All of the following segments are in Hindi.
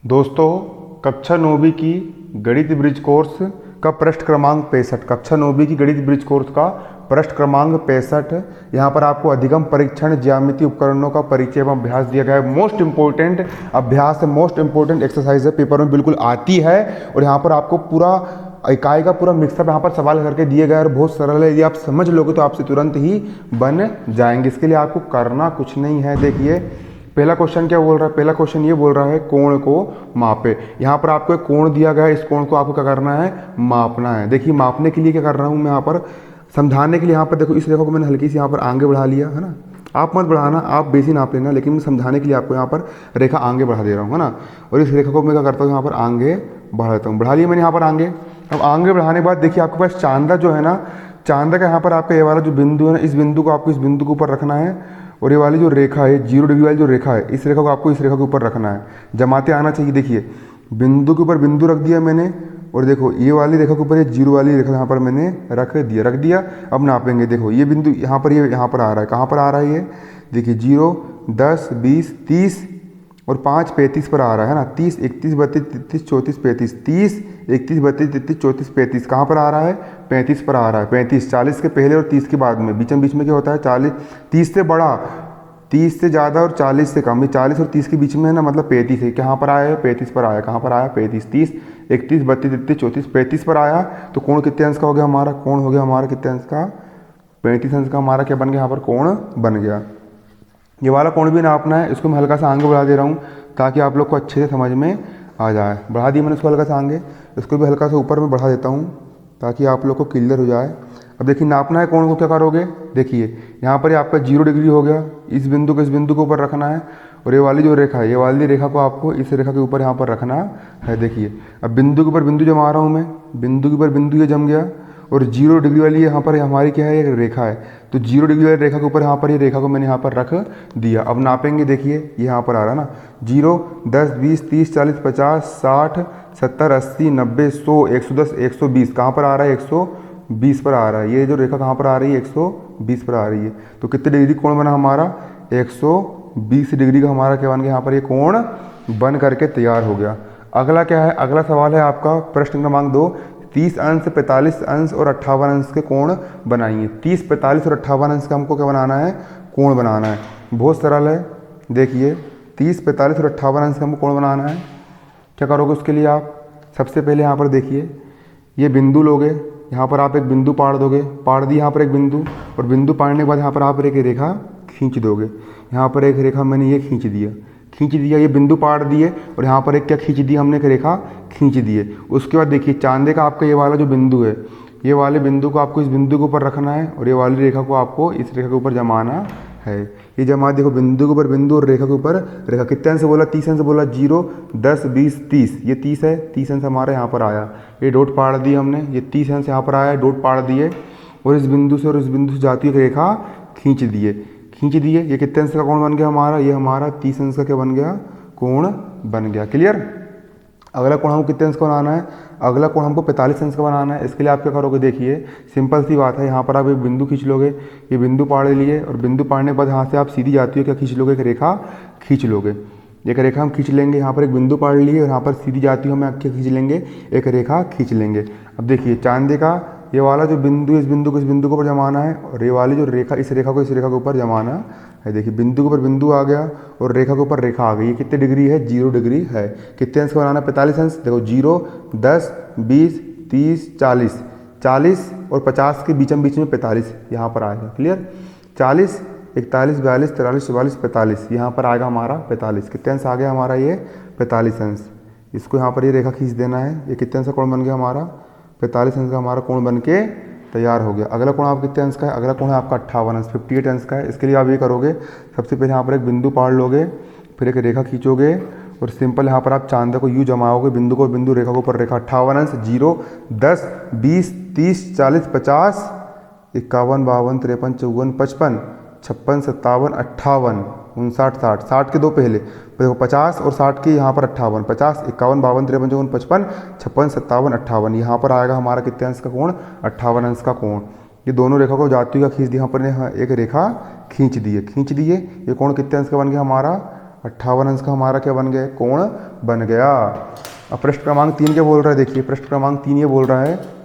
दोस्तों, कक्षा 9वीं की गणित ब्रिज कोर्स का पृष्ठ क्रमांक 65। कक्षा 9वीं की गणित ब्रिज कोर्स का पृष्ठ क्रमांक 65। यहाँ पर आपको अधिगम परीक्षण ज्यामिति उपकरणों का परिचय एवं अभ्यास दिया गया है। मोस्ट इंपॉर्टेंट अभ्यास है, मोस्ट इंपॉर्टेंट एक्सरसाइज है, पेपर में बिल्कुल आती है। और यहाँ पर आपको पूरा इकाई का पूरा मिक्सअप यहाँ पर सवाल करके दिए गए और बहुत सरल है। यदि आप समझ लोगे तो आपसे तुरंत ही बन जाएंगे। इसके लिए आपको करना कुछ नहीं है। देखिए पहला क्वेश्चन क्या बोल रहा है, पहला क्वेश्चन ये बोल रहा है कोण को मापे। यहाँ पर आपको एक कोण दिया गया है, इस कोण को आपको क्या करना है, मापना है। देखिए मापने के लिए क्या कर रहा हूँ मैं यहाँ पर, समझाने के लिए यहाँ पर देखो इस रेखा को मैंने हल्की सी यहाँ पर आगे बढ़ा लिया है ना। आप मत बढ़ाना, आप बेसी नाप लेना, लेकिन मैं समझाने के लिए आपको यहाँ पर रेखा आगे बढ़ा दे रहा हूँ है ना। और इस रेखा को मैं क्या करता हूँ, यहाँ पर आगे बढ़ा देता हूँ। बढ़ा लिया मैंने यहाँ पर आगे। अब आगे बढ़ाने के बाद देखिए आपके पास चांदा जो है ना, चांदा का यहाँ पर आपका ये वाला जो बिंदु है ना, इस बिंदु को आपको इस बिंदु के ऊपर रखना है। और ये वाली जो रेखा है 0 डिग्री वाली जो रेखा है, इस रेखा को आपको इस रेखा के ऊपर रखना है। जमाते आना चाहिए। देखिए बिंदु के ऊपर बिंदु रख दिया मैंने, और देखो ये वाली रेखा के ऊपर ये 0 वाली रेखा यहाँ पर मैंने रख दिया। अब नापेंगे। देखो ये बिंदु यहाँ पर, ये यहाँ पर आ रहा है। कहाँ पर आ रहा है ये, देखिए 0, 10, 20, 30 और 5 35 पर आ रहा है ना। 30, 31, 32, 33, 34, 35, 30, 31, 32, 33, 34, 35 कहाँ पर आ रहा है, 35 पर आ रहा है। 35 40 के पहले और 30 के बाद में, बीच में क्या होता है, 40 30 से बड़ा, 30 से ज़्यादा और 40 से कम। ये 40 और 30 के बीच में है ना, मतलब 35 है। कहाँ पर आया है, 35 पर आया। कहाँ पर आया, 35, 30, 31, 32, 33, 34, 35 पर आया। तो कोण कितने अंश का हो गया हमारा, कोण हो गया हमारा कितने अंश का, 35 अंश का हमारा क्या बन गया, यहाँ पर कोण बन गया। ये वाला कोण भी नापना है, इसको मैं हल्का सा आगे बढ़ा दे रहा हूँ ताकि आप लोग को अच्छे से समझ में आ जाए। बढ़ा दिया मैंने इसको हल्का सा आगे, इसको भी हल्का सा ऊपर में बढ़ा देता हूँ ताकि आप लोग को क्लियर हो जाए। अब देखिए नापना है कोण को, क्या करोगे, देखिए यहाँ पर आपका 0 डिग्री हो गया। इस बिंदु को इस बिंदु के ऊपर रखना है, और ये वाली जो रेखा है, ये वाली रेखा को आपको इस रेखा के ऊपर यहाँ पर रखना है। देखिए अब बिंदु के ऊपर बिंदु जमा रहा हूँ मैं, बिंदु के ऊपर बिंदु ये जम गया। और 0 डिग्री वाली यहाँ पर हमारी क्या है, एक रेखा है। तो 0 डिग्री वाली रेखा के ऊपर यहाँ पर ये रेखा को मैंने यहाँ पर रख दिया। अब नापेंगे। देखिए ये यहाँ पर आ रहा है ना, 0, 10, 20, 30, 40, 50, 60, 70, 80, 90, 100, 110, 120 कहाँ पर आ रहा है, 120 पर आ रहा है। ये जो रेखा कहाँ पर आ रही है, 120 पर आ रही है। तो कितने डिग्री कोण बना हमारा, 120 डिग्री का हमारा क्या बन गया, यहाँ पर ये कोण बन करके तैयार हो गया। अगला क्या है, अगला सवाल है आपका प्रश्न क्रमांक 2, 30 अंश, 45 अंश और 58 अंश के कोण बनाइए। 30, 45 और 58 अंश का हमको क्या बनाना है, कोण बनाना है। बहुत सरल है। देखिए 30, 45 और 58 अंश का हमको कोण बनाना है। क्या करोगे उसके लिए, आप सबसे पहले यहाँ पर देखिए ये बिंदु लोगे, यहाँ पर आप एक बिंदु पाड़ दोगे, पाड़ दी यहाँ पर एक बिंदु, और बिंदु पाड़ने के बाद यहाँ पर आप एक रेखा खींच दोगे। यहाँ पर एक रेखा मैंने ये खींच दिया, ये बिंदु पाड़ दिए, और यहाँ पर एक क्या खींच दिया हमने, एक रेखा खींच दिए। उसके बाद देखिए चांदे का आपका ये वाला जो बिंदु है, ये वाले बिंदु को आपको इस बिंदु के ऊपर रखना है, और ये वाली रेखा को आपको इस रेखा के ऊपर जमाना है। ये जमा, देखो बिंदु के ऊपर बिंदु और रेखा के ऊपर रेखा। कितने अंश बोला, 30 अंश बोला। 0, 10, 20, 30, ये 30 है, 30 अंश हमारा यहाँ पर आया। ये डॉट पाड़ दिए हमने, ये 30 अंश यहाँ पर आया, डॉट पाड़ दिए, और इस बिंदु से और इस बिंदु से जाती हुई रेखा खींच दिए। ये कितने अंश का कोण बन गया हमारा, ये हमारा 30 अंश का क्या बन गया, कोण बन गया। क्लियर। अगला कोण हमको कितने अंश का बनाना है, अगला कोण हमको 45 अंश का बनाना है। इसके लिए आप क्या करोगे, देखिए सिंपल सी बात है। यहाँ पर आप एक बिंदु खींच लोगे, ये बिंदु पाड़ लिए, और बिंदु पाड़ने के बाद यहाँ से आप सीधी जाती हो क्या खींच लोगे, एक रेखा खींच लोगे। एक रेखा हम खींच लेंगे, यहाँ पर एक बिंदु पाड़ लिए, और यहाँ पर सीधी जाती हो हमें क्या खींच लेंगे, एक रेखा खींच लेंगे। अब देखिए चांदे का ये वाला जो बिंदु, इस बिंदु को इस बिंदु के ऊपर जमाना है, और ये वाली जो रेखा, इस रेखा को इस रेखा के ऊपर जमाना है। देखिए बिंदु के ऊपर बिंदु आ गया, और रेखा के ऊपर रेखा आ गई। ये कितने डिग्री है, 0 डिग्री है। कितने अंश का बनाना है, 45 अंश। देखो 0, 10, 20, 30, 40 और 50 के बीच में 45 यहाँ पर आएगा। क्लियर। 40, 41, 42, 43, 44, 45 यहाँ पर आएगा हमारा 45। कितने अंश आ गया हमारा, ये 45 अंश। इसको यहाँ पर ये रेखा खींच देना है। ये कितने अंश का कोण बन गया हमारा, 45 अंश का हमारा कोण बन के तैयार हो गया। अगला कोण आप कितने अंश का है, अगला कोण है आपका 58 अंश, 58 अंश का है। इसके लिए आप ये करोगे, सबसे पहले यहाँ पर एक बिंदु पाड़ लोगे, फिर एक रेखा खींचोगे, और सिंपल यहाँ पर आप चांदे को यूँ जमाओगे, बिंदु को बिंदु, रेखा के ऊपर रेखा। 58 अंश, 0, 10, 20, 30, 40, 50, 51, 52, 53, 54, 55, 56, 57, 58, 59, 60, 60 के दो पहले, देखो 50 और 60 के यहाँ पर 58, 50, 51, 52, 53, 54, 55, 56, 57, 58 यहाँ पर आएगा हमारा कितने अंश का कोण, 58 अंश का कोण। ये दोनों रेखा को जाती हुई खींच दी, यहाँ पर एक रेखा खींच दिए। ये कोण कितने अंश का बन गया हमारा, 58 अंश का हमारा क्या बन गया, कोण बन गया। अब प्रश्न क्रमांक 3 क्या बोल रहा है, देखिए प्रश्न क्रमांक 3 ये बोल रहा है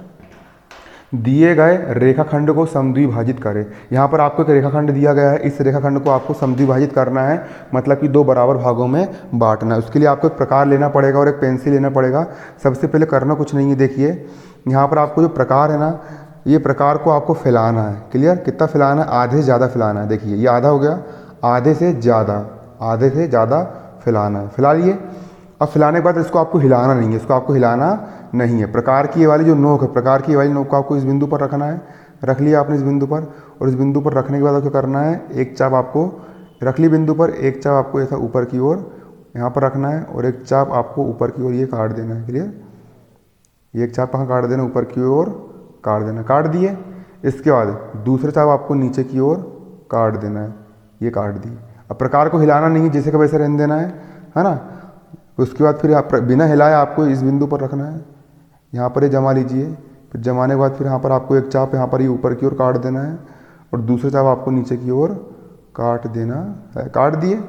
दिए गए रेखाखंड को समद्विभाजित करें। यहाँ पर आपको एक रेखाखंड दिया गया है, इस रेखाखंड को आपको समद्विभाजित करना है, मतलब कि दो बराबर भागों में बांटना है। उसके लिए आपको एक प्रकार लेना पड़ेगा और एक पेंसिल लेना पड़ेगा। सबसे पहले करना कुछ नहीं है, देखिए यहाँ पर आपको जो प्रकार है ना, ये प्रकार को आपको फैलाना है। क्लियर, कितना फैलाना है, आधे से ज़्यादा फैलाना है। देखिए ये आधा हो गया, आधे से ज़्यादा फैलाना है। फैला लिए। अब फैलाने के बाद इसको आपको हिलाना नहीं है, इसको आपको हिलाना नहीं है। प्रकार की ये वाली जो नोक है, प्रकार की ये वाली नोक को आपको इस बिंदु पर रखना है। रख लिया आपने इस बिंदु पर, और इस बिंदु पर रखने के बाद आपको करना है, एक चाप आपको रख ली बिंदु पर, एक चाप आपको ऐसा ऊपर की ओर यहाँ पर रखना है, और एक चाप आपको ऊपर की ओर ये काट देना है। क्लियर, ये एक चाप कहाँ काट देना, ऊपर की ओर काट देना। काट दिए। इसके बाद दूसरे चाप आपको नीचे की ओर काट देना है, ये काट दी। अब प्रकार को हिलाना नहीं है, जैसे का वैसे रहने देना है ना। उसके बाद फिर आप बिना हिलाए आपको इस बिंदु पर रखना है, यहाँ पर ये जमा लीजिए। फिर जमाने के बाद फिर यहाँ पर आपको एक चाप यहाँ पर ये ऊपर की ओर काट देना है, और दूसरे चाप आपको नीचे की ओर काट देना है। काट दिए।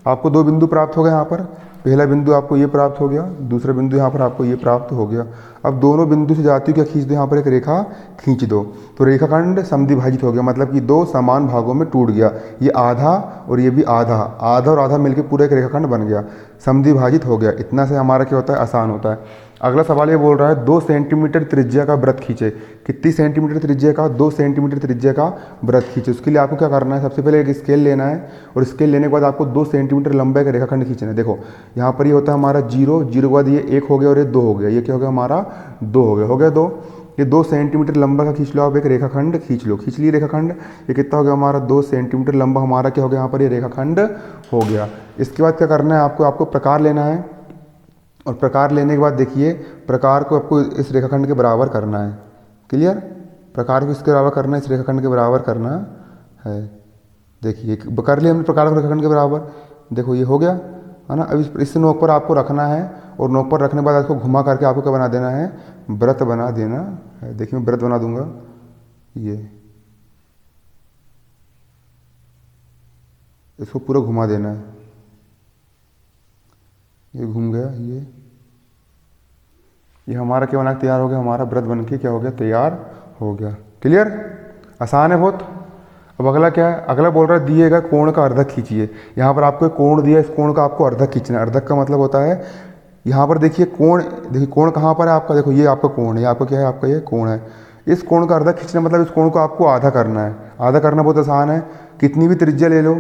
आपको दो बिंदु प्राप्त हो गए यहाँ पर। पहला बिंदु आपको ये प्राप्त हो गया, दूसरा बिंदु यहाँ पर आपको ये प्राप्त हो गया। अब दोनों बिंदु से जाती क्या खींच दो, यहाँ पर एक रेखा खींच दो, तो रेखाखंड समद्विभाजित हो गया, मतलब कि दो समान भागों में टूट गया। ये आधा और ये भी आधा, आधा और आधा मिलकर पूरा एक रेखाखंड बन गया, समद्विभाजित हो गया। इतना से हमारा क्या होता है, आसान होता है। अगला सवाल ये बोल रहा है 2 सेंटीमीटर त्रिज्या का वृत्त खींचे। कितनी सेंटीमीटर त्रिज्या का, 2 सेंटीमीटर त्रिज्या का वृत्त खींचे। उसके लिए आपको क्या करना है, सबसे पहले एक स्केल लेना है, और स्केल लेने के बाद आपको 2 सेंटीमीटर लंबाई का रेखाखंड खींचना है। देखो यहाँ पर ये होता है हमारा 0, 0 के बाद ये 1 हो गया और ये 2 हो गया। ये क्या हो गया हमारा 2 हो गया 2। ये 2 सेंटीमीटर लंबा का खींच लो आप, एक रेखाखंड खींच लो। खींच लिए रेखाखंड। ये कितना हो गया हमारा 2 सेंटीमीटर लंबा हमारा क्या हो गया, यहाँ पर ये रेखाखंड हो गया। इसके बाद क्या करना है आपको प्रकार लेना है, और प्रकार लेने के बाद देखिए प्रकार को आपको इस रेखाखंड के बराबर करना है। क्लियर, प्रकार को इसके बराबर करना है, इस रेखाखंड के बराबर करना है। देखिए कर लिया हमने प्रकार को रेखाखंड के बराबर। देखो ये हो गया है ना। अब इस नोक पर आपको रखना है, और नोक पर रखने के बाद इसको घुमा करके आपको क्या बना देना है, वृत्त बना देना है। देखिए मैं वृत्त बना दूंगा, ये इसको पूरा घुमा देना है। ये घूम गया, ये हमारा क्या बना तैयार हो गया, हमारा वृत्त बन के क्या हो गया, तैयार हो गया। क्लियर, आसान है बहुत। अब अगला क्या है, अगला बोल रहा है दिए गए कोण का अर्धक खींचिए। यहाँ पर आपको एक कोण दिया है, इस कोण का आपको अर्धक खींचना है। अर्धक का मतलब होता है, यहाँ पर देखिए कोण, देखिए कोण कहाँ पर है आपका, देखो ये आपका कोण है, आपका क्या है, आपका ये कोण है। इस कोण का अर्धक खींचना मतलब इस कोण को आपको आधा करना है। आधा करना बहुत आसान है, कितनी भी त्रिज्या ले लो,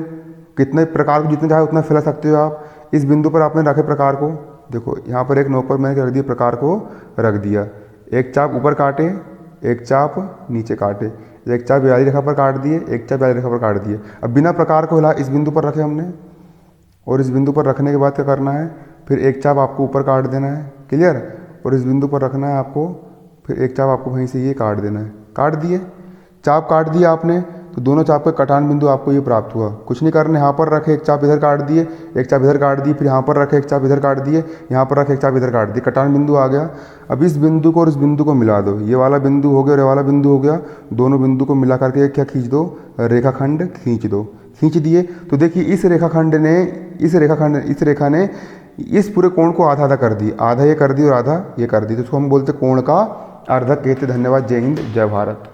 कितने प्रकार को जितने चाहे उतना फैला सकते हो आप। इस बिंदु पर आपने रखे प्रकार को, देखो यहाँ पर एक नोक पर मैंने रख दिया, प्रकार को रख दिया। एक चाप ऊपर काटे, एक चाप नीचे काटे, एक चाप व्याली रेखा पर काट दिए, एक चाप व्याली रेखा पर काट दिए। अब बिना प्रकार को हिला इस बिंदु पर रखे हमने, और इस बिंदु पर रखने के बाद क्या करना है, फिर एक चाप आपको ऊपर काट देना है। क्लियर, और इस बिंदु पर रखना है आपको, फिर एक चाप आपको वहीं से ये काट देना है। काट दिए, चाप काट दिया आपने, तो दोनों चाप के कटान बिंदु आपको ये प्राप्त हुआ। कुछ नहीं करना, यहाँ पर रखे एक चाप इधर काट दिए, एक चाप इधर काट दिए, फिर यहाँ पर रखे एक चाप इधर काट दिए, यहाँ पर रखे एक चाप इधर काट दिए, कटान बिंदु आ गया। अब इस बिंदु को और इस बिंदु को मिला दो, ये वाला बिंदु हो गया और ये वाला बिंदु हो गया। दोनों बिंदु को मिला करके क्या खींच दो, रेखाखंड खींच दो। खींच दिए तो देखिए इस रेखा ने इस पूरे कोण को आधा आधा कर दिया, आधा ये कर दी और आधा ये कर दी, तो इसको हम बोलते कोण का अर्धक कहते। धन्यवाद, जय हिंद, जय भारत।